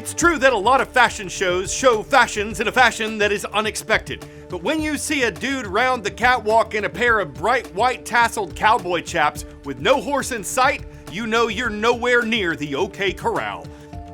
It's true that a lot of fashion shows show fashions in a fashion that is unexpected. But when you see a dude round the catwalk in a pair of bright white tasseled cowboy chaps with no horse in sight, you know you're nowhere near the OK Corral.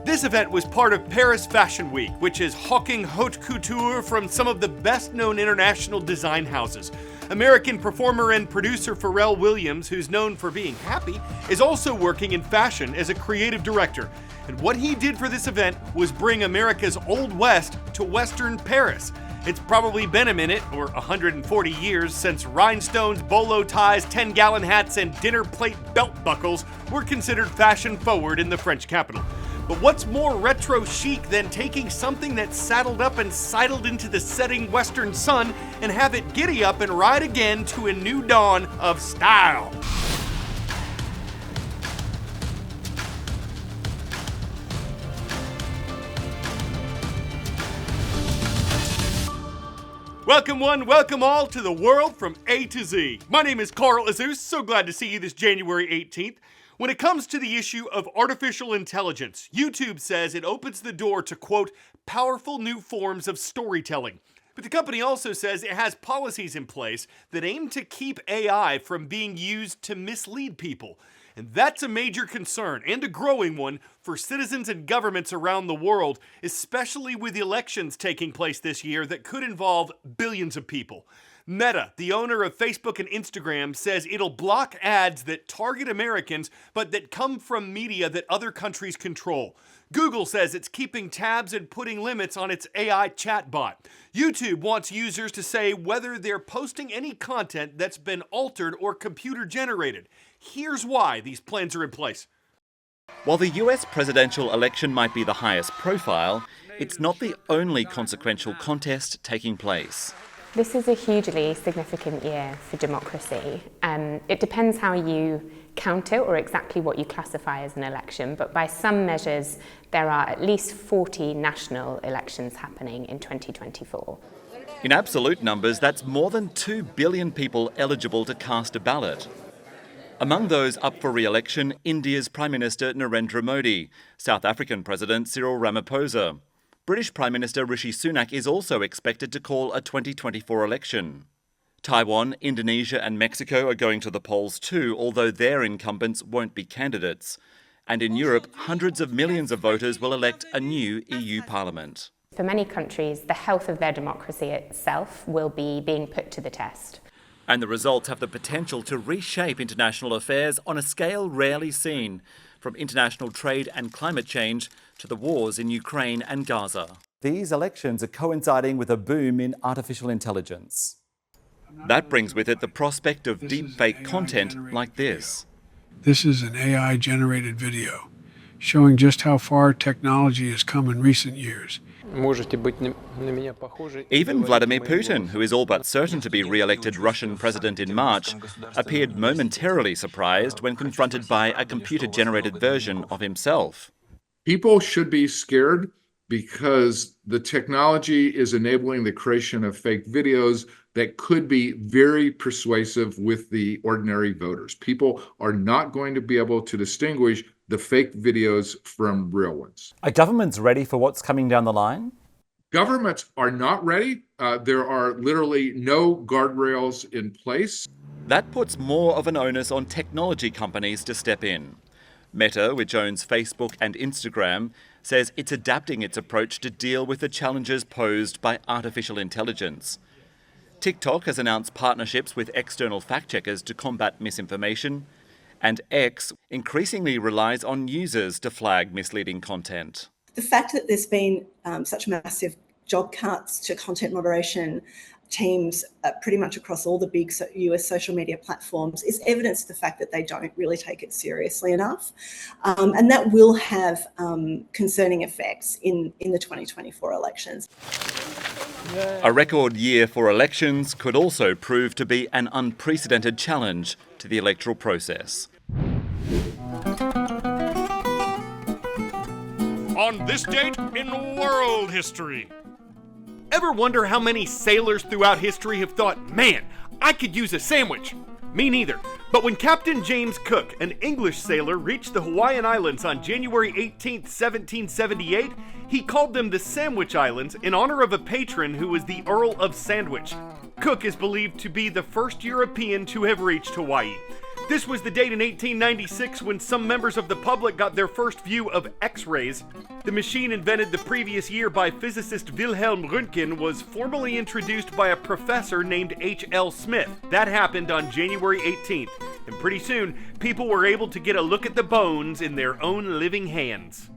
This event was part of Paris Fashion Week, which is hawking haute couture from some of the best-known international design houses. American performer and producer Pharrell Williams, who's known for being happy, is also working in fashion as a creative director. And what he did for this event was bring America's Old West to Western Paris. It's probably been a minute, or 140 years, since rhinestones, bolo ties, 10-gallon hats, and dinner plate belt buckles were considered fashion forward in the French capital. But what's more retro chic than taking something that's saddled up and sidled into the setting western sun and have it giddy up and ride again to a new dawn of style? Welcome one, welcome all to the world from A to Z. My name is Carl Azus, so glad to see you this January 18th. When it comes to the issue of artificial intelligence, YouTube says it opens the door to, quote, powerful new forms of storytelling. But the company also says it has policies in place that aim to keep AI from being used to mislead people. And that's a major concern, and a growing one, for citizens and governments around the world, especially with elections taking place this year that could involve billions of people. Meta, the owner of Facebook and Instagram, says it'll block ads that target Americans but that come from media that other countries control. Google says it's keeping tabs and putting limits on its AI chatbot. YouTube wants users to say whether they're posting any content that's been altered or computer generated. Here's why these plans are in place. While the US presidential election might be the highest profile, it's not the only consequential contest taking place. This is a hugely significant year for democracy. It depends how you count it or exactly what you classify as an election, but by some measures, there are at least 40 national elections happening in 2024. In absolute numbers, that's more than 2 billion people eligible to cast a ballot. Among those up for re-election, India's Prime Minister Narendra Modi, South African President Cyril Ramaphosa. British Prime Minister Rishi Sunak is also expected to call a 2024 election. Taiwan, Indonesia and Mexico are going to the polls too, although their incumbents won't be candidates. And in Europe, hundreds of millions of voters will elect a new EU Parliament. For many countries, the health of their democracy itself will be being put to the test. And the results have the potential to reshape international affairs on a scale rarely seen, from international trade and climate change to the wars in Ukraine and Gaza. These elections are coinciding with a boom in artificial intelligence. That brings with it the prospect of deepfake content like this. This is an AI-generated video showing just how far technology has come in recent years. Even Vladimir Putin, who is all but certain to be re-elected Russian president in March, appeared momentarily surprised when confronted by a computer-generated version of himself. People should be scared because the technology is enabling the creation of fake videos that could be very persuasive with the ordinary voters. People are not going to be able to distinguish the fake videos from real ones. Are governments ready for what's coming down the line? Governments are not ready. There are literally no guardrails in place. That puts more of an onus on technology companies to step in. Meta, which owns Facebook and Instagram, says it's adapting its approach to deal with the challenges posed by artificial intelligence. TikTok has announced partnerships with external fact-checkers to combat misinformation, and X increasingly relies on users to flag misleading content. The fact that there's been such massive job cuts to content moderation teams pretty much across all the big US social media platforms is evidence of the fact that they don't really take it seriously enough. And that will have concerning effects in the 2024 elections. A record year for elections could also prove to be an unprecedented challenge to the electoral process. On this date in world history. Ever wonder how many sailors throughout history have thought, man, I could use a sandwich? Me neither. But when Captain James Cook, an English sailor, reached the Hawaiian Islands on January 18, 1778, he called them the Sandwich Islands in honor of a patron who was the Earl of Sandwich. Cook is believed to be the first European to have reached Hawaii. This was the date in 1896 when some members of the public got their first view of X-rays. The machine invented the previous year by physicist Wilhelm Röntgen was formally introduced by a professor named H.L. Smith. That happened on January 18th, and pretty soon people were able to get a look at the bones in their own living hands.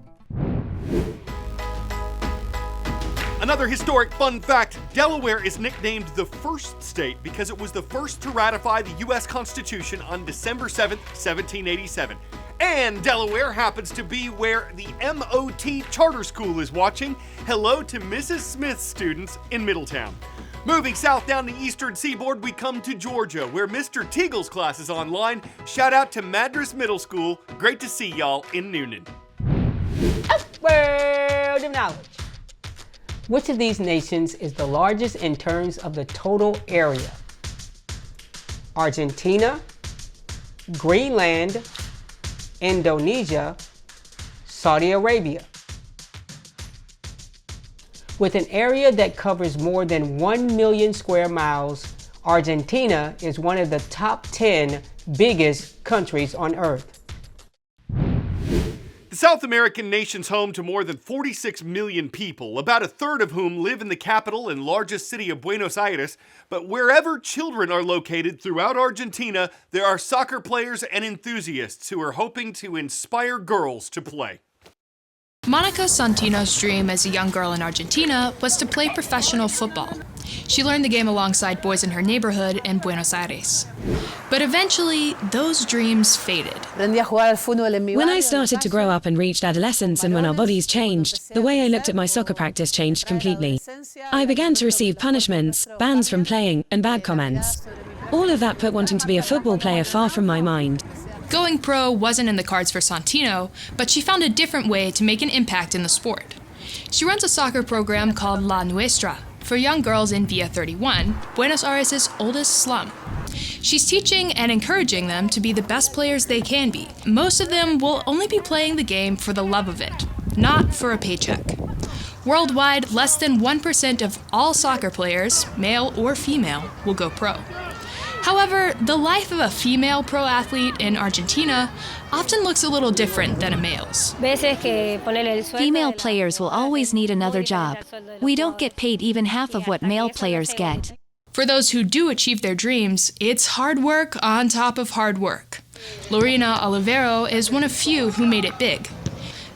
Another historic fun fact, Delaware is nicknamed the first state because it was the first to ratify the U.S. Constitution on December 7th, 1787. And Delaware happens to be where the MOT Charter School is watching. Hello to Mrs. Smith's students in Middletown. Moving south down the eastern seaboard, we come to Georgia, where Mr. Teagle's class is online. Shout out to Madras Middle School. Great to see y'all in Noonan. World of knowledge. Which of these nations is the largest in terms of the total area? Argentina, Greenland, Indonesia, Saudi Arabia. With an area that covers more than 1 million square miles, Argentina is one of the top 10 biggest countries on Earth. The South American nation's home to more than 46 million people, about a third of whom live in the capital and largest city of Buenos Aires. But wherever children are located throughout Argentina, there are soccer players and enthusiasts who are hoping to inspire girls to play. Monica Santino's dream as a young girl in Argentina was to play professional football. She learned the game alongside boys in her neighborhood in Buenos Aires. But eventually, those dreams faded. When I started to grow up and reached adolescence and when our bodies changed, the way I looked at my soccer practice changed completely. I began to receive punishments, bans from playing, and bad comments. All of that put wanting to be a football player far from my mind. Going pro wasn't in the cards for Santino, but she found a different way to make an impact in the sport. She runs a soccer program called La Nuestra for young girls in Villa 31, Buenos Aires' oldest slum. She's teaching and encouraging them to be the best players they can be. Most of them will only be playing the game for the love of it, not for a paycheck. Worldwide, less than 1% of all soccer players, male or female, will go pro. However, the life of a female pro athlete in Argentina often looks a little different than a male's. Female players will always need another job. We don't get paid even half of what male players get. For those who do achieve their dreams, it's hard work on top of hard work. Lorena Olivero is one of few who made it big.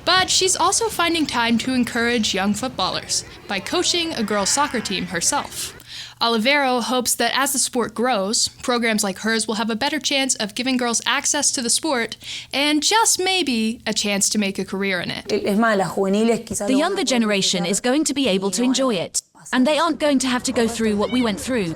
But she's also finding time to encourage young footballers by coaching a girls' soccer team herself. Olivero hopes that as the sport grows, programs like hers will have a better chance of giving girls access to the sport and just maybe a chance to make a career in it. The younger generation is going to be able to enjoy it, and they aren't going to have to go through what we went through.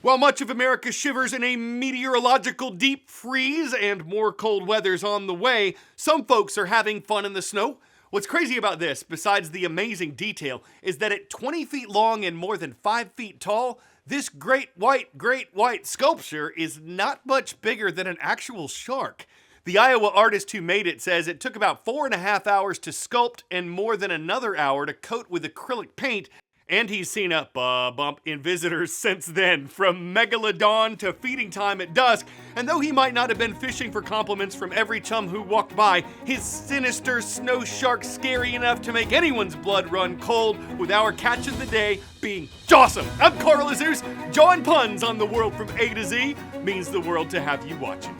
While much of America shivers in a meteorological deep freeze and more cold weather's on the way, some folks are having fun in the snow. What's crazy about this, besides the amazing detail, is that at 20 feet long and more than 5 feet tall, this great white sculpture is not much bigger than an actual shark. The Iowa artist who made it says it took about 4.5 hours to sculpt and more than another hour to coat with acrylic paint, and he's seen a bump in visitors since then, from Megalodon to feeding time at dusk. And though he might not have been fishing for compliments from every chum who walked by, his sinister snow shark's scary enough to make anyone's blood run cold, with our catch of the day being Jawsome. I'm Carl Azus. Jawing puns on the world from A to Z means the world to have you watching.